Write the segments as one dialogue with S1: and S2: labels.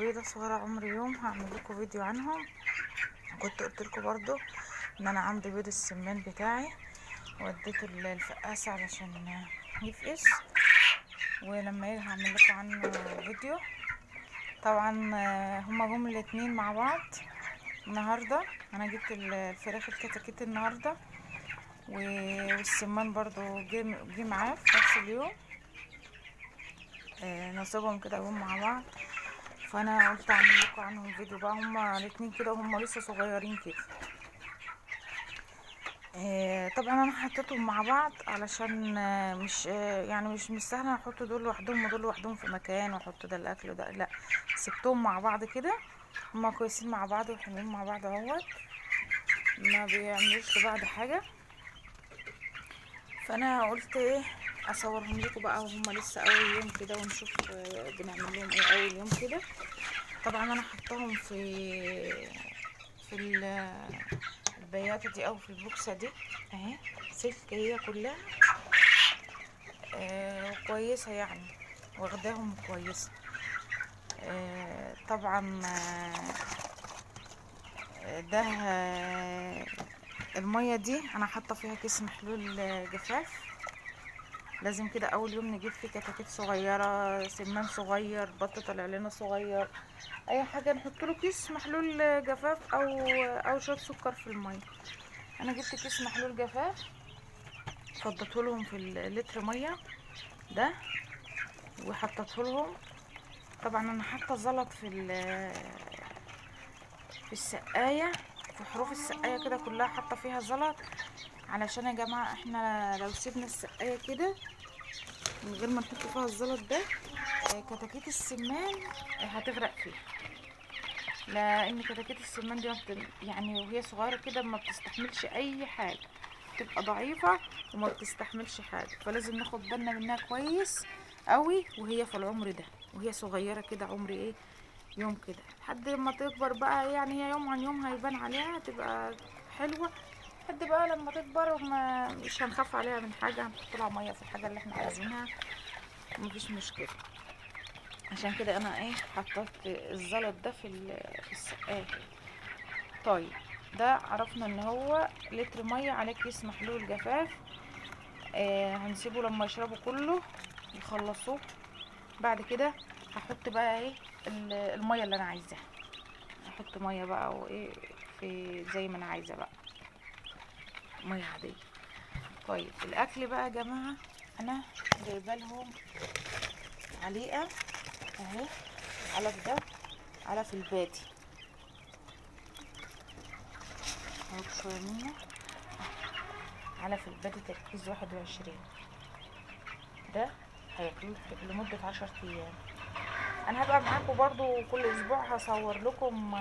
S1: بيضة صغيرة عمر يوم هعمل لكم فيديو عنهم. كنت قلت لكم برضو ان انا عندي بيض السمان بتاعي وديته الفقاسة علشان يفقس، ولما يجي هعمل لكم عنه فيديو. طبعا هما جم الاتنين مع بعض النهارده. انا جبت الفراخ الكتاكيت النهارده والسمان برضو جه معاه في نفس اليوم. نصيبهم كده جم مع بعض، فانا قلت اعمل لكم عنهم فيديو بقى. هما الاتنين كده هما لسه صغيرين كده. طبعا انا حطيتهم مع بعض علشان مش يعني مش سهل احط دول لوحدهم ودول لوحدهم في مكان واحط ده الاكل وده لا، سبتهم مع بعض كده. هما كويسين مع بعض وحلوين مع بعض اهوت، ما بيعملوش لبعض حاجه. فانا قلت ايه اصورهم لكم بقى وهما لسه اول يوم كده، ونشوف بنعمل لهم ايه اول يوم كده. طبعا انا حطاهم في البياضة دي او في البوكسة دي اهي، سلك هي كلها كويسة يعني، واخداهم كويسة. طبعا ده المية دي انا حاطة فيها كيس محلول جفاف. لازم كده اول يوم نجيب فيه كتاكيت صغيرة، سمان صغير، بط طالع لنا صغير، اي حاجة نحط له كيس محلول جفاف او شوية سكر في المية. انا جبت كيس محلول جفاف فضيته لهم في اللتر مية ده وحطيته لهم. طبعا انا حاطه زلط في السقايه، في حروف السقايه كده كلها حاطه فيها زلط، علشان يا جماعه احنا لو سيبنا السقايه كده من غير ما نحط فيها الزلط ده كتاكيت السمان هتغرق فيها، لان كتاكيت السمان دي يعني وهي صغيره كده ما بتستحملش اي حاجه، بتبقى ضعيفه وما بتستحملش حاجه. فلازم ناخد بالنا منها كويس قوي وهي في العمر ده، وهي صغيره كده عمر ايه يوم كده، لحد ما تكبر بقى. يعني هي يوم عن يوم هيبان عليها تبقى حلوه، لحد بقى لما تكبر مش هنخاف عليها من حاجه، هنحط لها ميه في الحاجه اللي احنا عايزينها مفيش مشكله. عشان كده انا ايه حطيت الزلط ده في السقايه. طيب ده عرفنا ان هو لتر ميه عليه كيس محلول جفاف. هنسيبه لما يشربوا كله يخلصوه. بعد كده هحط بقى ايه الميه اللي انا عايزاها، احط ميه بقى وايه في زي ما انا عايزه بقى، ميه عاديه. طيب الاكل بقى يا جماعه انا جايبه لهم عليقه اهي، علف ده علف البادي، اهو شويه منه، علف البادي تركيز 21، ده هياكلوه لمده 10 ايام. انا هبقى معاكم برضو كل اسبوع هصور لكم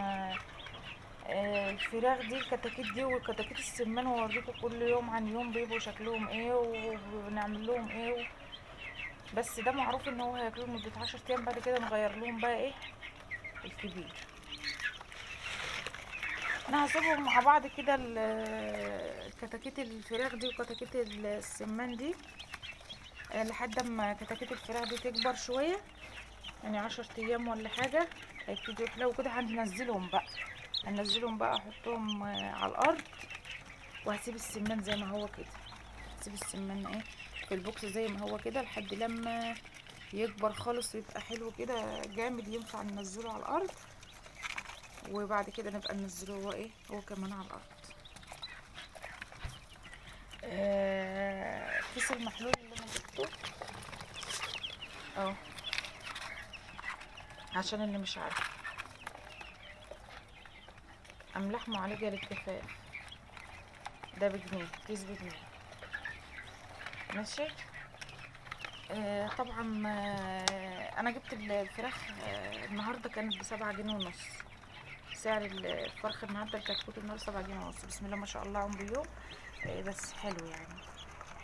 S1: الفراخ دي الكتاكيت دي وكتاكيت السمان، واوريكم كل يوم عن يوم بيبقوا شكلهم ايه وبنعمل لهم ايه بس ده معروف ان هو هياكلوه لمده 10 ايام. بعد كده نغير لهم بقى ايه الكبير. انا هسيبهم مع بعض كده كتاكيت الفراخ دي وكتاكيت السمان دي لحد اما كتاكيت الفراخ دي تكبر شويه، يعني 10 ايام ولا حاجه هيبتدوا يحلو كده. هننزلهم بقى احطهم على الارض، وهسيب السمان زي ما هو كده، هسيب السمان ايه في البوكس زي ما هو كده لحد لما يكبر خالص ويبقى حلو كده جامد ينفع ننزله على الارض. وبعد كده نبقى ننزله هو ايه هو كمان على الارض. كيس المحلول اللي انا جبته اهو، عشان اللي مش عارف املاح معالجه للجفاف، ده بجنيه، كيس بجنيه ماشي. طبعا انا جبت الفراخ النهارده كانت ب7 جنيه ونص. سعر الفرخ النهارده الكتكوت النهارده 7 جنيه ونص. بسم الله ما شاء الله عمر يوم. بس حلو يعني،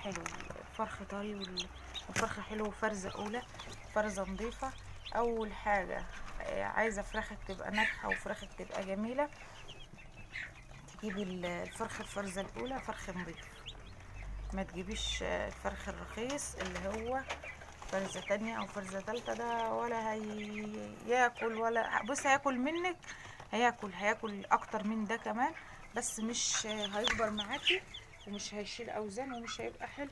S1: حلو الفرخ طري والفرخه حلو، فرزه اولى، فرزه نظيفه. اول حاجه عايزه فراخك تبقى ناجحه وفراخك تبقى جميله، تجيبي الفرخه الفرزه الاولى فرخ نظيف، ما تجيبيش الفرخ الرخيص اللي هو فرزة تانية او فرزة تالتة، ده ولا هياكل ولا بص هياكل منك، هياكل اكتر من ده كمان، بس مش هيكبر معاكي ومش هيشيل اوزان ومش هيبقى حلو،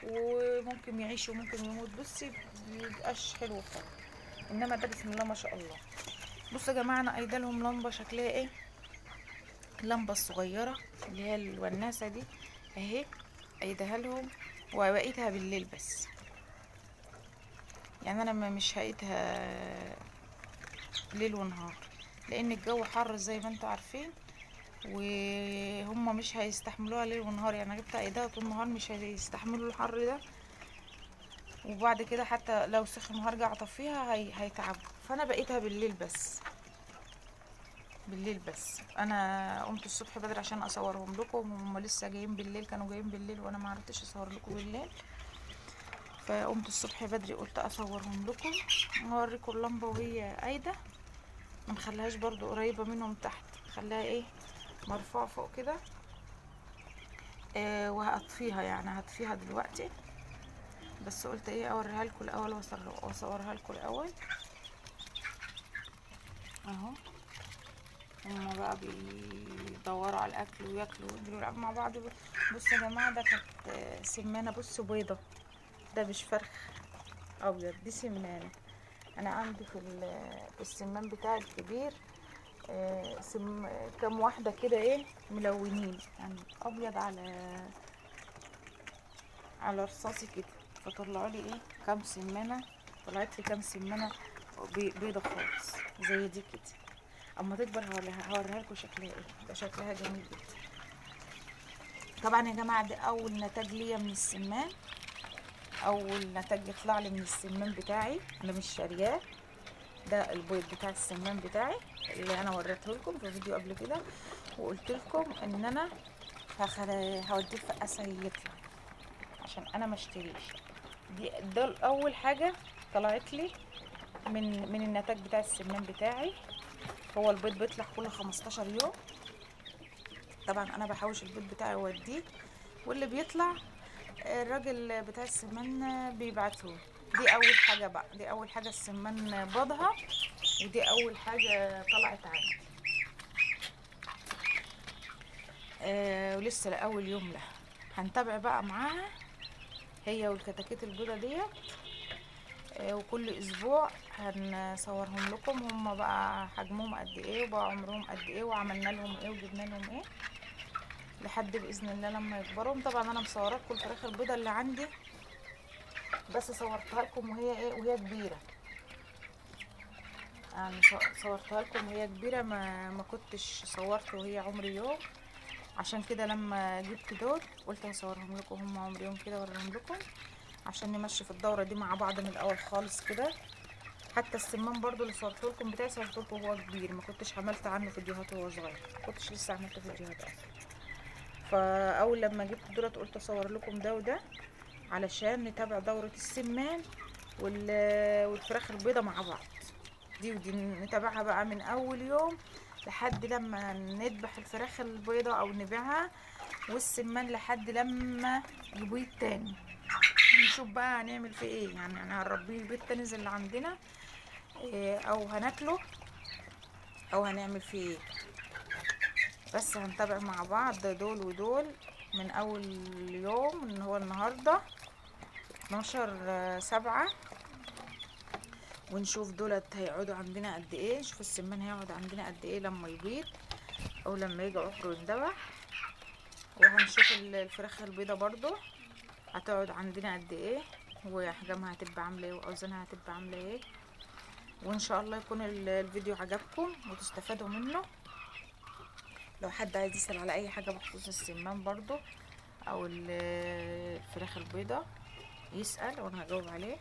S1: وممكن يعيش وممكن يموت. بصي مبيبقاش حلو خالص. انما ده بسم الله ما شاء الله. بصوا يا جماعه، انا قايده لهم لمبه شكلها ايه، اللمبه الصغيره اللي هي الوناسه دي اهي، قايدها لهم وبقيتها بالليل بس. يعني انا مش هقيتها ليل ونهار لان الجو حر زي ما انتوا عارفين، وهم مش هيستحملوها ليل ونهار. يعني جبت ايدها طول النهار مش هيستحملوا الحر ده، وبعد كده حتى لو سخن وهرجع اطفيها هيتعبوا. فانا بقيتها بالليل بس، بالليل بس. انا قمت الصبح بدري عشان اصورهم لكم، هم لسه جايين بالليل، كانوا جايين بالليل وانا ما عرفتش اصور لكم بالليل، فقمت الصبح بدري قلت اصورهم لكم اوريكم اللمبه وهي قايده. ما نخليهاش برضو قريبه منهم تحت، خليها ايه مرفوعه فوق كده. وهطفيها، يعني هطفيها دلوقتي، بس قلت ايه اوريها لكم الاول واصورها لكم الاول اهو. هما بقى بيدوروا على الاكل وياكلوا ويجروا يلعبوا مع بعض. بصوا يا جماعه، ده كانت سمانه، بصوا بيضه، ده مش فرخ ابيض، دي سمانه. انا عندي في السمان بتاعي الكبير كام واحده كده ايه ملونين، يعني ابيض على رصاصي كده، فطلعوا لي ايه كام سمانه، طلعت لي كام سمانه بيضه خالص زي دي كده. اما تكبر هوريها لكم شكلها ايه، ده شكلها جميل جدا. طبعا يا جماعه ده اول نتاج ليا من السمان، اول نتاج يطلع لي من السمان بتاعي، انا مش شارياه، ده البيض بتاع السمان بتاعي اللي انا وريته لكم في فيديو قبل كده، وقلت لكم ان انا هوديه الفقاسه يطلع عشان انا ما اشتريش. ده اول حاجه طلعت لي من النتاج بتاع السمان بتاعي. هو البيض بيطلع كل 15 يوم، طبعا انا بحوش البيض بتاعي اوديه، واللي بيطلع الراجل بتاع السمان بيبعته. دي اول حاجه بقى، دي اول حاجه السمان بيضها، ودي اول حاجه طلعت عندي. ولسه لاول يوم لها، هنتابع بقى معاها هي والكتاكيت البيضه ديت. وكل اسبوع هنصورهم لكم هم بقى حجمهم قد ايه وبقى عمرهم قد ايه وعملنا لهم ايه وجبنا لهم ايه لحد باذن الله لما يكبروا. طبعا انا مصوره لكم الفراخ البيضه اللي عندي، بس صورتها لكم وهي ايه وهي كبيره، يعني صورتها لكم وهي كبيره، ما كنتش صورت وهي عمر يوم. عشان كده لما جبت دول قلت هصورهم لكم هم عمر يوم كده اوريهم لكم، عشان نمشي في الدوره دي مع بعض من الاول خالص كده. حتى السمان برضو اللي صورت لكم بتاعي صورت لكم وهو كبير، ما كنتش عملت عنه فيديوهات وهو صغير، ما كنتش لسه عملت فيديوهات اصلا. فاول لما جبت دولت قلت اصور لكم ده وده علشان نتابع دورة السمان والفراخ البيضة مع بعض، دي ودي نتابعها بقى من اول يوم لحد لما نذبح الفراخ البيضة او نبيعها، والسمان لحد لما يبيض تاني نشوف بقى هنعمل فيه ايه. يعني هنربيه البيض تاني زي اللي عندنا او هناكله او هنعمل فيه ايه. بس هنتابع مع بعض دول ودول من اول يوم، ان هو النهارده 12/7، ونشوف دولت هيقعدوا عندنا قد ايه، نشوف السمان هيقعد عندنا قد ايه لما يبيض او لما يجي عمره يندبح، وهنشوف الفراخ البيضه برضو هتقعد عندنا قد ايه، وحجمها هتبقى عامله ايه واوزانها هتبقى عامله ايه. وان شاء الله يكون الفيديو عجبكم وتستفادوا منه. لو حد عايز يسأل على اي حاجه بخصوص السمان برضو او الفراخ البيضه يسأل وانا هجاوب عليه.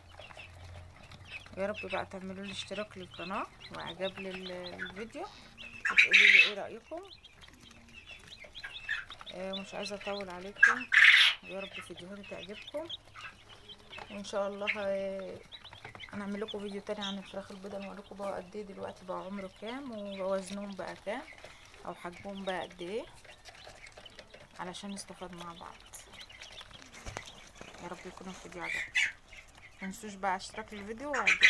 S1: يا رب بقى تعملوا لي اشتراك للقناه واعجاب للفيديو وتقولوا لي ايه رايكم. مش عايزه اطول عليكم، يا رب فيديوهاتي تعجبكم. وان شاء الله هنعمل لكم فيديو تاني عن الفراخ البيضاء، نوريكم بقى قد ايه دلوقتي بقى عمره كام ووزنهم بقى كام او حجمهم بقى قد ايه، علشان نستفاد مع بعض. يا رب يكون الفيديو عجبكم. متنسوش بقى اشتراك الفيديو وعجبكم.